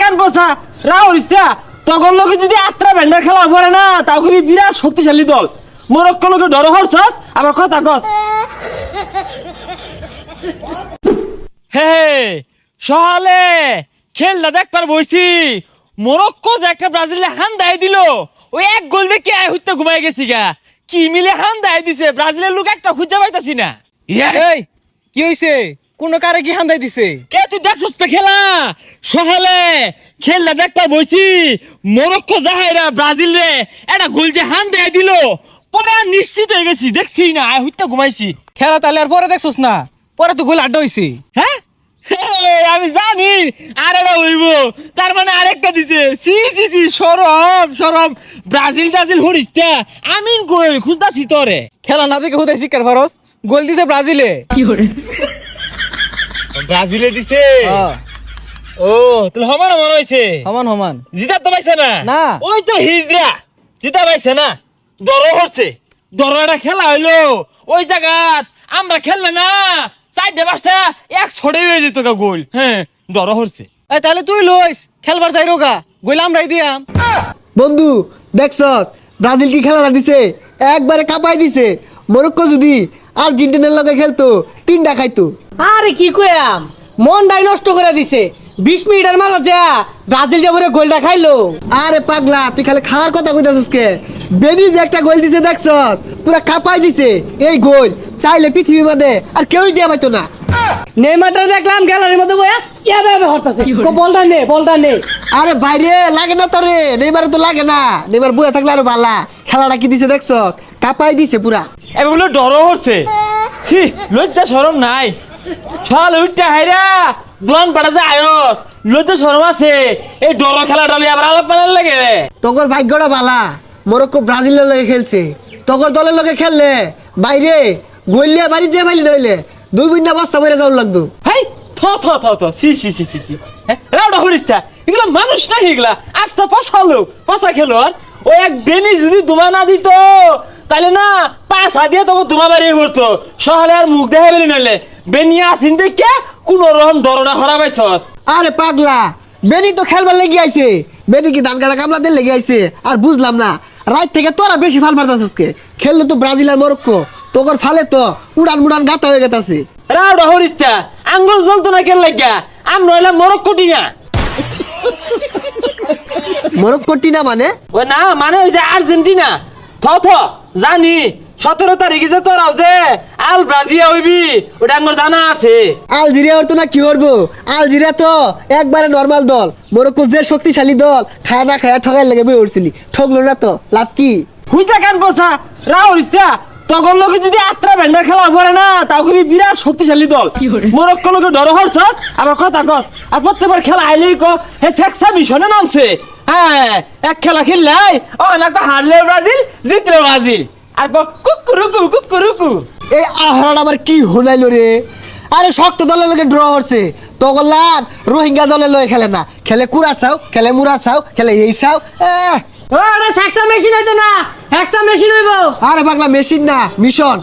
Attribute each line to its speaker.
Speaker 1: কান বসা রাউরিস্তা তখন লোকে যদি আত্রা ব্যান্ডার খেলা পড়ে না তাও খুবই বিরাট শক্তিশালী দল মরক্কো লোকে ডর হরছস আবার কথা কস হে সহালে খেলটা দেখবার বইছি মরক্কো যে একটা ব্রাজিলে হান দাই দিল ওই এক গোল দেখে আয় হইতে ঘুমাই গেছি গা কি মিলে হান দাই দিছে ব্রাজিলের লোক একটা খুঁজে পাইতাছি না
Speaker 2: এই কি হইছে কোন কারে কি হান্দাই দিছে
Speaker 1: কে তুই দেখছস পে খেলা সহালে খেলটা দেখবার বইছি মরক্কো জাহাইরা ব্রাজিল রে একটা গোল যে হান দাই দিল পরে আর নিশ্চিত হয়ে গেছি দেখছি না আয় হইতে ঘুমাইছি
Speaker 2: খেলা তাহলে আর পরে দেখছস না পরে তো গোল আড্ডা হইছে
Speaker 1: হ্যাঁ আমি জানি আরেকটা হইব তার মানে আরেকটা দিছে সি সি সি সরম ব্রাজিল টাজিল হরিস্তা আমিন কই খুঁজতাছি তোরে
Speaker 2: খেলা না দেখে হুদাই শিকার ফারস গোল দিছে ব্রাজিলে
Speaker 1: ব্রাজিলে দিছে
Speaker 2: হ্যাঁ
Speaker 1: ও তাহলে সমান সমান হইছে
Speaker 2: সমান সমান
Speaker 1: জিতা তো পাইছে না
Speaker 2: না।
Speaker 1: ওই তো হিজরা জিতা পাইছে না ডর হচ্ছে ডর একটা খেলা হইলো ওই জায়গাত আমরা খেললে না চারটে পাঁচটা এক ছড়ে হয়ে যেত গা গোল হ্যাঁ ডর হচ্ছে
Speaker 2: এই তাহলে তুই লইস খেলবার যাই রোগা গোল আমরাই দিয়াম
Speaker 3: বন্ধু দেখছস ব্রাজিল কি খেলাটা দিছে একবারে কাঁপাই দিছে মরক্কো যদি আর্জেন্টিনার লগে খেলতো তিনটা খাইতো
Speaker 4: আরে কি কইয়াম মনটাই নষ্ট করে দিছে 20 মিনিটের মাঝে যা ব্রাজিল যাবরে গোলটা খাইলো
Speaker 3: আরে পাগলা তুই খালি খাওয়ার কথা কইতাছিস কে বেনি যে একটা গোল দিছে দেখছস পুরা কাঁপাই দিছে এই গোল চাইলে পৃথিবীর মধ্যে আর কেউই দিয়া পাইতো না
Speaker 4: নেইমারটা দেখলাম গ্যালারির মধ্যে বয়া এভাবে হরতাছে বলটা নে
Speaker 3: আরে বাইরে লাগে না তোরে নেইমার তো লাগে না নেইমার বইয়া থাকলে আরো ভালা খেলাটা কি দিছে দেখছস কাঁপাই দিছে পুরা
Speaker 1: এগুলো ডর হচ্ছে ছি লজ্জা শরম নাই ছল উঠতে হাইরা দোয়ান পাড়া যে আয়স লজ্জা শরম আছে এই ডর খেলাটা নিয়ে আবার আলাপ পালার লাগে
Speaker 3: তোর ভাগ্যটা ভালা মরক্কো ব্রাজিলের লগে খেলছে তোর দলের লগে খেললে বাইরে গইলে বাড়ি যে বাইলি নইলে 2 বিন্না বস্তা বইরা যাওয়ার লাগতো
Speaker 1: হাই থ সি সি সি সি সি রাউডা হরিস্তা এগুলা মানুষ না এগুলা আস্তা পসা খেলো ও এক বেনি যদি দুমা না দিত তাহলে না পাঁচ হাত দিয়ে তখন দুমা বাড়িয়ে পড়তো সহলে আর মুখ দেখা বেলি নইলে বেনিয়া আসিন দেখে কোন রকম ধরনা হরা পাইছস
Speaker 3: আরে পাগলা বেনি তো খেলবার লেগে আইছে বেনি কি ধান কাটা কামলাদের লেগে আইছে আর বুঝলাম না রাত থেকে তোরা বেশি ফাল মারতাছস কে খেললো তো ব্রাজিল আর মরক্কো তোর ফালে তো উড়ান গাতা হয়ে গেতাছে
Speaker 1: রাউডা হরিস্তা আঙ্গুল জ্বলতো না কেন লাগিয়া আম নইলাম মরক্কোটি না
Speaker 3: মরক্কো টিনা মানে
Speaker 1: ও না মানে হইছে আর্জেন্টিনা থ জানি 17 তারিখে যে তোরাও যে আল ব্রাজিয়া হইবি ওটা আমার জানা আছে
Speaker 3: আলজেরিয়া ওর তো না কি করবো আলজেরিয়া তো একবারে নর্মাল দল মরক্কো যে শক্তিশালী দল খায় না খায় ঠগাই লেগে বই উঠছিলি ঠগলো না তো লাভ কি
Speaker 1: হুইসা কান বসা রাউরিস্তা তখন লোকে যদি আত্রা ব্যান্ডার খেলা পড়ে না তাও খুবই বিরাট শক্তিশালী দল মরক্কো লোকে ডর হরছস আবার কথা কস আর প্রত্যেকবার খেলা আইলেই ক হে সেক্সা মিশনে নামছে হ্যাঁ এক খেলা খেললাই ও না তো হারলে ব্রাজিল জিতলে ব্রাজিল আর কুকুরুকু
Speaker 3: এই আহরাটা আমার কি হলাইলো রে আরে শক্ত দলের লগে ড্র হচ্ছে তখন লাগ রোহিঙ্গা দলের লগে খেলে না খেলে কুড়া চাও খেলে মুরা চাও খেলে এই চাও
Speaker 4: ওরে সেক্সা মেশিন হইতো না হেক্সা মেশিন হইবো
Speaker 3: আরে পাগলা মেশিন না মিশন